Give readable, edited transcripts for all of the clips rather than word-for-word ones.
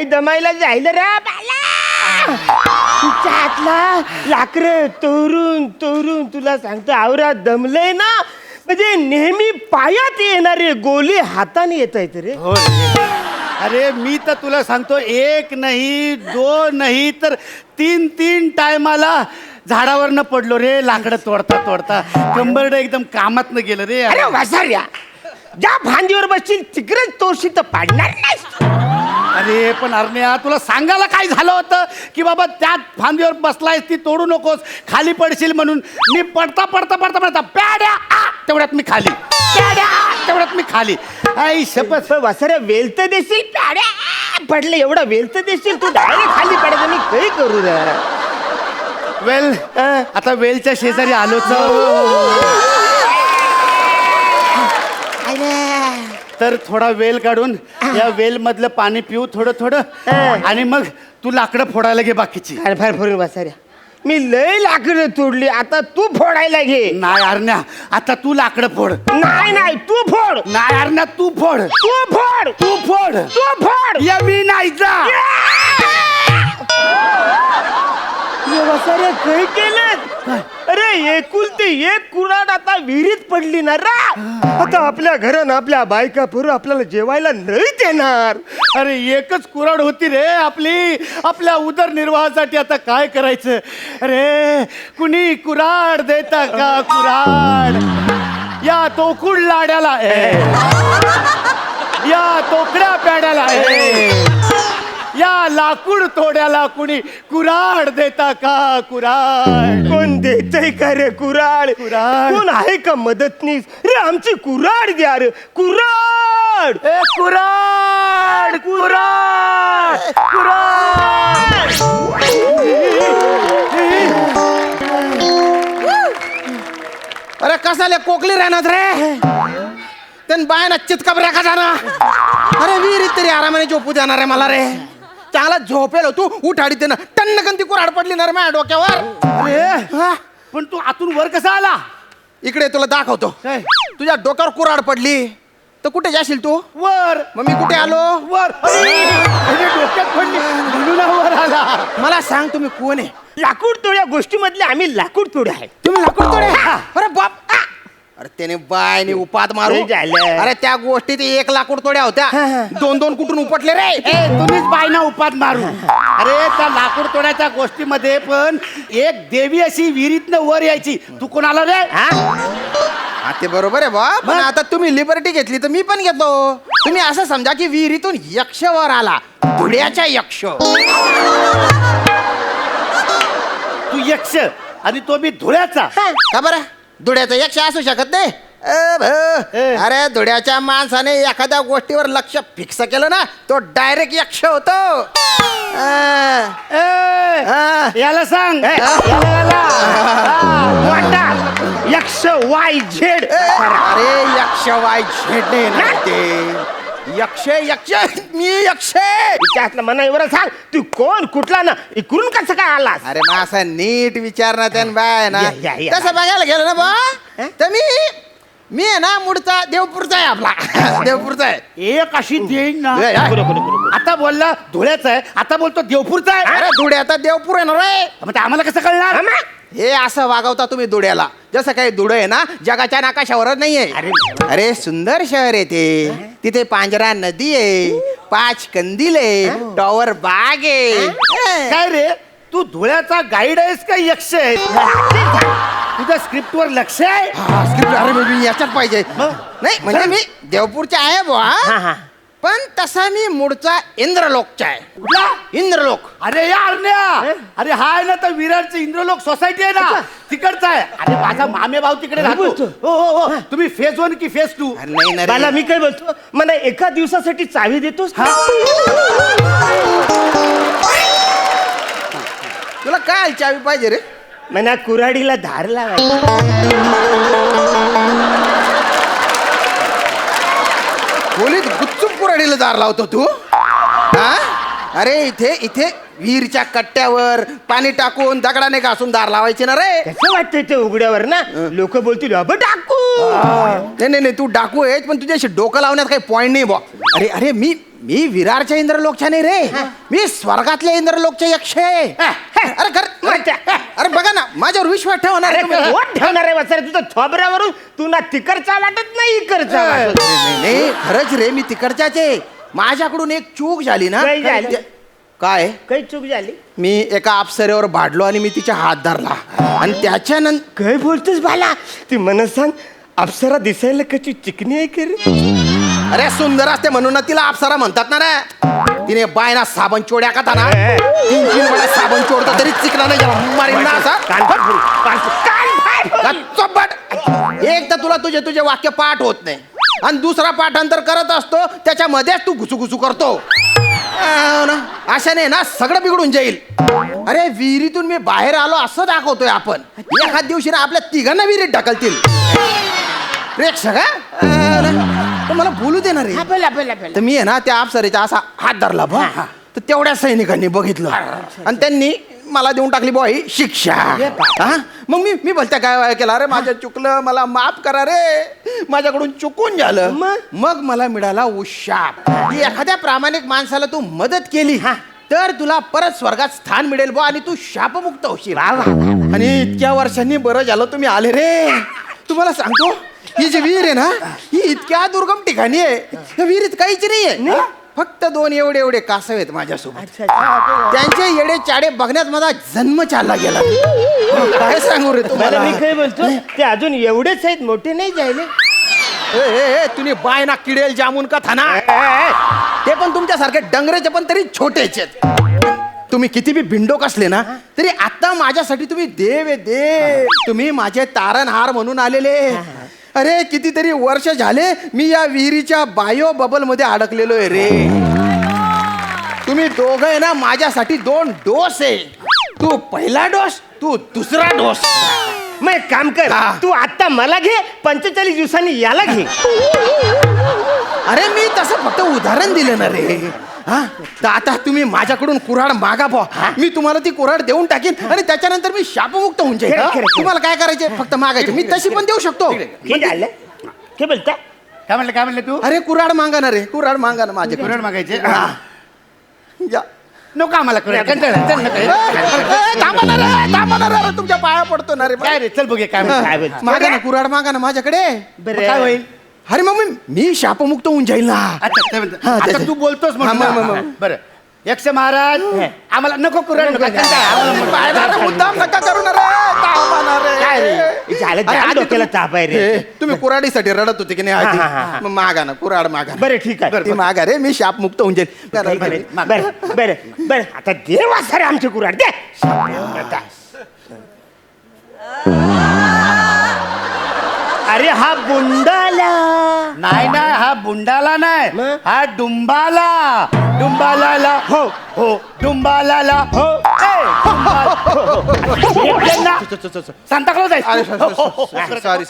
पाय दमायला जाईल रे बाला. तुझ्या हातला लाकर तोरून तोरून तुला सांगतो आवरा दमलंय ना. म्हणजे नेहमी पायात येणारे गोली हाताने येत आहेत रे. हो अरे मी तर तुला सांगतो, एक नाही दोन नाही तर तीन तीन टायमाला झाडावरनं पडलो रे. लाकडं तोडता तोडता कंबरड एकदम कामात न गेलं रे. अरे वासाऱ्या, ज्या फांदीवर बसशील तिकडेच तोडशी तर पाडणार नाही. अरे पण अरण्या, तुला सांगायला काय झालं होतं की बाबा त्यात फांदीवर बसलायस ती तोडू नकोस, खाली पडशील म्हणून. मी पडता पडता पडता पडता प्याड्या तेवढ्यात मी खाली, प्याड्या तेवढ्यात मी खाली. आई शपथ. वासाऱ्या वेल तर देशील, प्याड्या पडले एवढा वेल तर देशील, तू डायरेक्ट खाली पडायचं. मी काही करू रे. वेल आता वेलच्या शेजारी आलोच तर थोडा वेल काढून या वेल मधलं पाणी पिऊ थोडं थोडं, आणि मग तू लाकडं फोडायला घे बाकीची. फार फार फोडून वासाऱ्या, मी लय लाकडं तोडली, आता तू फोडायला घे. नाही अरण्या, आता तू लाकडं फोड. नाही नाही तू फोड. नाही अरण्या, तू फोड. तू फोड. तू फोड. तू फोड. या मी नाही जा. वासाऱ्या काय केलं? अरे एकुलती एक कुऱ्हाड आता विहिरीत पडली ना रा. आता आपल्या घरानं आपल्या बायका पुरं आपल्याला जेवायला नाही देणार. अरे एकच कुऱ्हाड होती रे आपली, आपल्या उदरनिर्वाहासाठी. आता काय करायचं? अरे कुणी कुऱ्हाड देता का? कुऱ्हाड या तोकुड लाड्याला, या तोकड्या प्याड्याला, या लाकूड तोड्याला कुणी कुऱ्हाड देता का? कुऱ्हाड कोण देतय का रे कुऱ्हाड? कुऱ्हाड. कोण आहे का मदतनीस? रे आमची कुऱ्हाड द्या रे. कुऱ्हाड. ए कुऱ्हाड, कुऱ्हाड, कुऱ्हाड. अरे कसाले कोकली राहणार रे? त्यान बायना चितकाबऱ्या का जाणार? अरे विहिरीत तरी आरामाने झोपू देणार आहे मला रे. चांगला झोपेल तू उठाडी ते ना टन्नकन कुऱ्हाड पडली ना रे माझ्या डोक्यावर. अरे पण तू आतून वर कसा आला? इकडे तुला दाखवतो. काय? तुझ्या डोक्यावर कुऱ्हाड पडली तर कुठे जाशील तू? वर. मग मी कुठे आलो? वर. अरे डोक्यात पडली म्हणून वर आला. मला सांग तुम्ही कोण आहे? लाकूड तोड्या गोष्टीमधले आम्ही लाकूड तोडे आहे. तुम्ही लाकूड तोडे? अरे बाप. अरे त्याने बायने उपात मारू. ते झालं. अरे त्या गोष्टीत एक लाकूड तोड्या होत्या, दोन दोन कुठून उपटले रे. तुम्हीच बायना उपात मारू. अरे त्या लाकूड तोड्याच्या गोष्टीमध्ये पण एक देवी अशी विहिरीतनं वर यायची. तू कोण आला रे? हा ते बरोबर आहे बा, पण आता तुम्ही लिबर्टी घेतली तर मी पण घेतो. तुम्ही असं समजा की विहिरीतून यक्ष वर आला, धुड्याच्या यक्ष. तू यक्ष आणि तो मी धुळ्याचा. का बरं? धुड्याचा यक्ष असू शकत नाही. अरे धुड्याच्या माणसाने एखाद्या गोष्टीवर लक्ष फिक्स केलं ना, तो डायरेक्ट यक्ष होतो. याला सांग. यक्ष वाय झेड. अरे यक्ष वाय झेडे ना ते. यक्ष यक्ष मी यक्ष. त्यातलं मना एवढं सांग, तू कोण कुठला ना इकडून कसं काय आलास? अरे मग असं नीट विचार ना त्यान बाय ना. या. तसं बघायला गेलं ना बा तर मी आहे ना मूळचा देवपूरचा आहे आपला. देवपूरचा आहे. एक अशी देईन ना. नको. आता बोलला धुळ्याचा आहे, आता बोलतो देवपूरचा आहे. अरे धुड्या आता देवपूर आहे ना रे. मग ते आम्हाला कसं कळणार? हे असं वागवता तुम्ही धुड्याला जसं काही धुडं आहे ना जगाच्या नाकाशावरच नाहीये. अरे सुंदर शहर आहे ते. तिथे पांजरा नदी आहे, 5 कंदील आहे, टॉवर बाग आहे. काय रे, तू धुळ्याचा गाईड आहेस का यक्ष आहे? तुझ्या स्क्रिप्टवर लक्ष आहे? अरे मी याच्यात पाहिजे. नाही म्हणजे मी देवपूरचा आहे बुवा, पण तसा मी मूळचा इंद्रलोकचा आहे. कुठला? इंद्रलोक. अरे यार न्या, अरे हा आहे ना तर विरारची इंद्रलोक सोसायटी आहे ना, तिकडचा आहे. अरे माझा मामे भाऊ तिकडे राहतो. हो. तुम्ही फेज 1 की फेज 2? नाही ना मला रे. मी काय बोलतो, मला एका दिवसासाठी चावी देतोस? तुला काय चावी पाहिजे रे? मला कुऱ्हाडीला धार लावायची. खोलीत गुच्चूप कुऱ्हाडीला दार लावतो तू? हा? अरे इथे विहीरच्या कट्ट्यावर पाणी टाकून दगडाने घासून दार लावायचे ना रे. कसं वाटतंय ते उघड्यावर ना लोक बोलतील अबे टाकू. नाही पण तू डाकू आहेस, पण तुझ्याशी डोकं लावण्यात काही पॉइंट नाही बॉ. अरे मी विरारच्या इंद्रलोकच्या नाही रे, मी स्वर्गातल्या इंद्रलोकच्या यक्ष आहे. अरे बघा ना, माझ्यावर विश्वास ठेवणार अरे कोण ठेवणार आहे वसरे? तुझं थोबऱ्यावरून तू ना तिकडचा वाटत नाही इकडचा वाटत. नाही खरंच रे, मी तिकडच्याच आहे. माझ्याकडून एक चूक झाली ना. काय झाली? काय काही चूक झाली? मी एका अप्सरेवर भाडलो आणि मी तिचा हात धरला आणि त्याच्यानंतर काय बोलतोस बाला? ती मला सांग, अप्सरा दिसायला कशी चिकनी आहे का रे? अरे सुंदर असते म्हणून ना तिला अप्सरा म्हणतात ना रे. तिने बायना साबण चोड्या का ना 3-3 वेळा साबण चोडतो तरी चिकना नाही गेला. मारीन ना असा. चोपट. एक तर तुला तुझे वाक्य पाठ होत नाही आणि दुसरा पाठांतर करत असतो त्याच्यामध्येच तू घुसू करतो. अशाने ना सगळं बिघडून जाईल. अरे विहिरीतून मी बाहेर आलो असं दाखवतोय आपण. एखाद दिवशी ना आपल्या तिघांना विहिरीत ढकलतील. प्रेक्षक मला बोलू दे ना रे. तर मी आहे ना त्या अप्सरेचा असा हात धरला बा. तर तेवढ्या सैनिकांनी बघितलं आणि त्यांनी मला देऊन टाकली बॉ ही शिक्षा. मग मी बोलत्या काय केलं, अरे माझं चुकलं, मला माफ करा रे, माझ्याकडून चुकून झालं. मग मला मिळाला उशाप. एखाद्या प्रामाणिक माणसाला तू मदत केली तर तुला परत स्वर्गात स्थान मिळेल बा आणि तू शापमुक्त होशील. आणि इतक्या वर्षांनी बरं झालं तुम्ही आले रे. तुम्हाला सांगतो, ही जी विहीर आहे ना, ही इतक्या दुर्गम ठिकाणी आहे. या विहिरीत काहीच नाहीये, फक्त 2 एवढे कासव आहेत माझ्यासोबत. त्यांचे येडे चाडे बघण्यात माझा जन्म चालला गेला. काय सांगू रे तुम्हाला. मी काय बोलतो, ते अजून एवढेच आहेत, मोठे नाही जायले. तुम्ही बाय ना किडेल जामून का थाना. ते पण तुमच्यासारखे डंगरेचे पण तरी छोटेच आहेत. तुम्ही किती बी भिंडोक असले ना तरी आता माझ्यासाठी तुम्ही देव आहे देव. तुम्ही माझे तारणहार म्हणून आलेले. अरे कितीतरी वर्ष झाले मी या विहिरीच्या बायो बबल मध्ये अडकलेलो आहे रे. तुम्ही दोघं आहे ना माझ्यासाठी 2 डोस आहे. तू पहिला डोस, तू दुसरा डोस. मग एक काम कर, तू आता मला घे, 45 दिवसांनी याला घे. अरे मी तसं फक्त उदाहरण दिलं ना रे. तर आता तुम्ही माझ्याकडून कुऱ्हाड मागा बा. मी तुम्हाला ती कुऱ्हाड देऊन टाकीन आणि त्याच्यानंतर मी शापमुक्त होऊन जाईल. तुम्हाला काय करायचे फक्त मागायचे. मी तशी पण देऊ शकतो. काय बोलता? काय म्हणलं तू? अरे कुऱ्हाड मागा ना रे, कुऱ्हाड मागा ना माझे. कुऱ्हाड मागायचे. जा. नको आम्हाला कुऱ्हाड. थांबा ना रे, तुमच्या पाया पडतो ना रे. काय रे, चल बघूया काय म्हणतो. मागा ना कुऱ्हाड मागा ना माझ्याकडे. बरं काय होईल? अरे मग मी शापमुक्त होऊन जाईल ना. आता तू बोलतोस म्हणून. बरं, यक्ष महाराज आम्हाला नको कुऱ्हाड नको. मुद्दाम नका करू ना रे. थांबा ना रे. झालं जाम डोक्याला ताप आहे रे. तुम्ही कुऱ्हाडीसाठी रडत होते की नाही आधी? मग मागा ना कुऱ्हाड मागा. बरं ठीक आहे, ती मागा रे, मी शापमुक्त होऊन जाईल. बरं आता देवा सारे आमचे कुऱ्हाड दे. अरे हा बुंडाला नाही, हा बुंडाला नाही, हा डुंबाला. डुंबाला हो हो, डुंबाला हो. सांताक्लॉज आहे. सॉरी.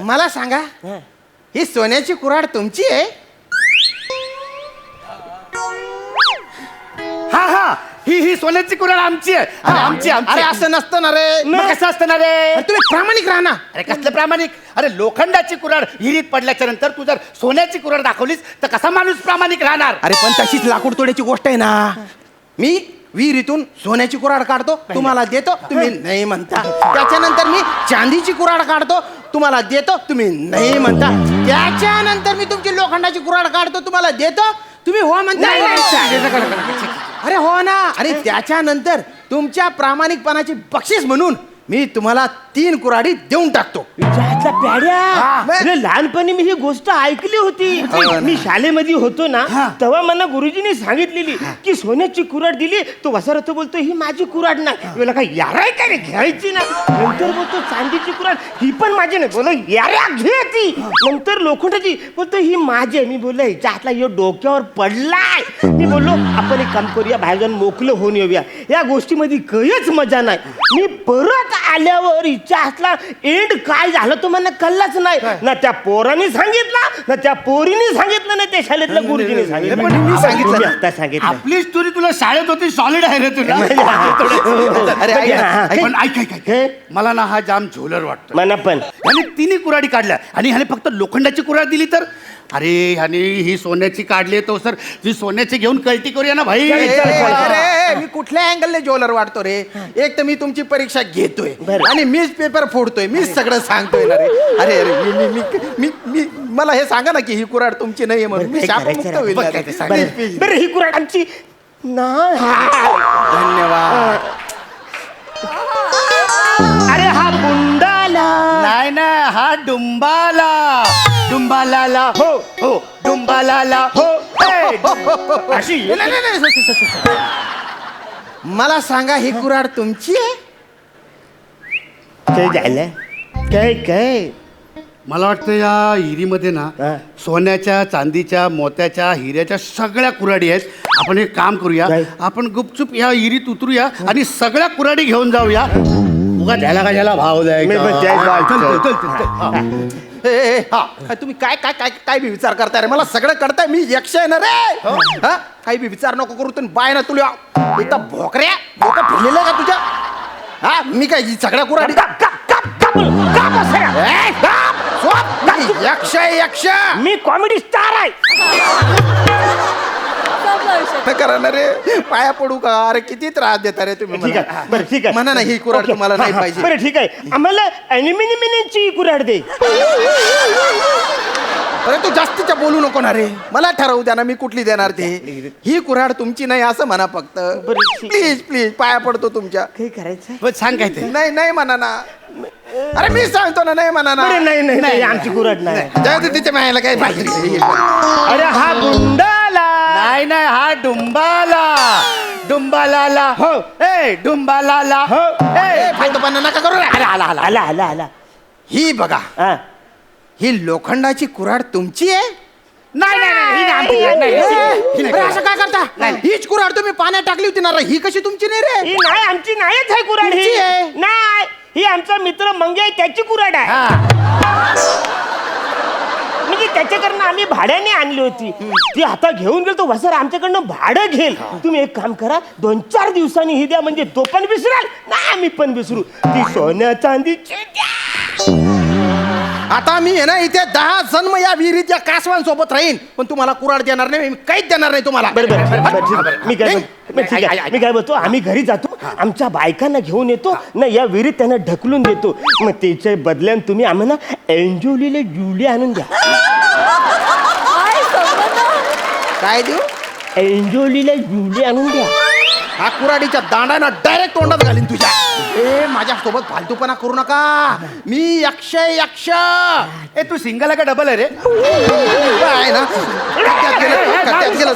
मला सांगा, ही सोन्याची कुऱ्हाड तुमची आहे? हा ही सोन्याची कुऱ्हाड आमची आहे. आमची. अरे असं नसतं ना रे. मग कसं असतं ना रे? अरे तुम्ही प्रामाणिक राहा ना. अरे कसलं प्रामाणिक? अरे लोखंडाची कुऱ्हाड विहिरीत पडल्याच्या नंतर तू जर सोन्याची कुऱ्हाड दाखवलीस तर कसा माणूस प्रामाणिक राहणार? अरे पण तशीच लाकूड तोड्याची गोष्ट आहे ना. मी विहिरीतून सोन्याची कुऱ्हाड काढतो, तुम्हाला देतो, तुम्ही नाही म्हणता. त्याच्यानंतर मी चांदीची कुऱ्हाड काढतो, तुम्हाला देतो, तुम्ही नाही म्हणता. त्याच्यानंतर मी तुमची लोखंडाची कुऱ्हाड काढतो, तुम्हाला देतो, तुम्ही हो म्हणता. अरे हो ना. अरे त्याच्यानंतर तुमच्या प्रामाणिकपणाची बक्षीस म्हणून मी तुम्हाला 3 कुऱ्हाडी देऊन टाकतो. प्याड्या, लहानपणी मी ही गोष्ट ऐकली होती. मी शाळेमध्ये होतो ना, तेव्हा मला गुरुजींनी सांगितलेली की सोन्याची कुऱ्हाड दिली तो वसारा तो बोलतो ही माझी कुऱ्हाड नाही. मला काय याराय काय रे, घ्यायची ना. नंतर बोलतो चांदीची कुऱ्हाड ही पण माझी नाही. बोल याऱ्या घे ती. नंतर लोखंडाची बोलतो ही माझी आहे. मी बोललो हिच्या हातला यो डोक्यावर पडलाय. मी बोललो आपण एक काम करूया, बाहेर जाऊन मोकळं होऊन येऊया. या गोष्टीमध्ये काहीच मजा नाही. मी परत आल्यावर हिच्या हातला एंड काय झालं तुम्हाला कळलाच नाही ना त्या पोरांनी सांगितलं ना त्या पोरीने सांगितलं ना त्या शाळेतल्या गुरुजीने सांगितलं पण मी सांगितलं ना. आता सांगितलं आपली स्टोरी तुला शाळेत होती सॉलिड आहे रे तुला अरे ऐक ना, ऐक. पण ऐक मला ना हा जाम झोलर वाटतो मना पण आणि तिन्ही कुऱ्हाडी काढल्या आणि ह्याने फक्त लोखंडाची कुऱ्हाड दिली तर अरे ह्याने ही सोन्याची काढली तो सर ती सोन्याची घेऊन कल्टी करूया ना भाई अरे मी कुठल्या अँगलने ज्वेलर वाटतो रे एक तर मी तुमची परीक्षा घेतोय बरं. आणि मीच पेपर फोडतोय मीच सगळं सांगतोय ना रे अरे अरे मी मी मी मी मला हे सांगा ना की ही कुऱ्हाड तुमची नाहीये म्हणून मी शापमुक्त होईल ना रे. बरं, बरं ही कुऱ्हाड आमची नाही धन्यवाद अरे हा बुंडाला नाही ना हा डुंबाला डुंबाला हो हो डुंबाला हो ए, अशी नाही, नाही, नाही. मला सांगा ही कुऱ्हाड तुमची आहे काय झालं काय काय मला वाटतं या हिरीमध्ये ना हा. सोन्याच्या चांदीच्या मोत्याच्या हिऱ्याच्या सगळ्या कुऱ्हाडी आहेत आपण एक काम करूया काय? आपण गुपचूप या हिरीत उतरूया आणि सगळ्या कुऱ्हाडी घेऊन जाऊया उगा त्याला कशाला भाव मी पण त्याच द्यायचा हा तुम्ही काय काय काय काय बी विचार करताय रे मला सगळं कळतंय मी यक्ष आहे ना रे हा काही बी विचार नको करू तुम्ही बाय ना तुला एकदा भोकऱ्या भोका फिरलेलं का तुझ्या हा मी काय ही सगळ्या कुऱ्हाडी यक्ष आहे यक्ष मी कॉमेडी स्टार आहे करा ना रे पाया पडू का अरे किती त्रास देता रे तुम्ही ठीक मला. आहे बरं ठीक आहे म्हणा ना ही कुऱ्हाड ओके. तुम्हाला नाही हा, हा. पाहिजे बरं ठीक आहे आम्हाला ॲल्युमिनियमची कुऱ्हाड दे अरे तू जास्तीच्या बोलू नको ना रे मला ठरवू द्या ना मी कुठली देणार ते ही कुऱ्हाड तुमची नाही असं म्हणा फक्त बरं, ठीक. प्लीज प्लीज पाया पडतो तुमच्या काय करायचं बस सांग काय ते नाही नाही म्हणा ना अरे मी सांगतो ना नाही म्हणा ना बरं नाही नाही नाही आमची कुऱ्हाड नाही जाऊ दे तिच्या मायाला काय पाहिजे अरे हा बुंडाला नाही नाही हा डुंबाला डुंबाला हो. ए डुंबाला हो. फालतूपणा नका करू रे. अरे आला आला आला आला आला ही बघा हा ही लोखंडाची कुऱ्हाड तुमची आहे नाही नाही नाही, ही नाही आमची, नाही, नाही, ही नाही. अरे असं काय करता हीच कुऱ्हाड तुम्ही पाण्यात टाकली होती ना रे ही कशी तुमची नाही रे ही नाही आमची नाहीच आहे कुऱ्हाड ही तुमची आहे. नाही ही आमचा मित्र मंगे आहे, त्याची कुऱ्हाड आहे म्हणजे त्याच्याकडनं आम्ही भाड्याने आणली होती ती आता घेऊन गेलो तो वसर आमच्याकडनं भाडं घेईल तुम्ही एक काम करा 2-4 दिवसांनी ही द्या म्हणजे तो पण विसराल ना आम्ही पण विसरू ती सोन्या चांदीची द्या. आता मी आहे ना इथे 10 जन्म या विहिरीत या कासवान सोबत राहीन पण तुम्हाला कुऱ्हाड देणार नाही मी काहीच देणार नाही तुम्हाला बरं बरं बरं, ठीक आहे. मी काय म्हणतो- बरं, ठीक आहे. मी काय बोलतो आम्ही घरी जातो आमच्या बायकांना घेऊन येतो ना या विहिरीत त्यांना ढकलून देतो मग त्याच्या बदल्यान तुम्ही आम्हाला एंजोलीला जुली आणून द्या काय देऊ एंजोलीला जुली आणून द्या हा कुऱ्हाडीच्या दांडाना डायरेक्ट तोंडात घालीन तुझ्या ए माझ्या सोबत फालतूपणा करू नका मी यक्ष आहे, यक्ष ए तू सिंगल आहे का डबल आहे रे आहे ना खड्ड्यात गेलं, खड्ड्यात गेलं.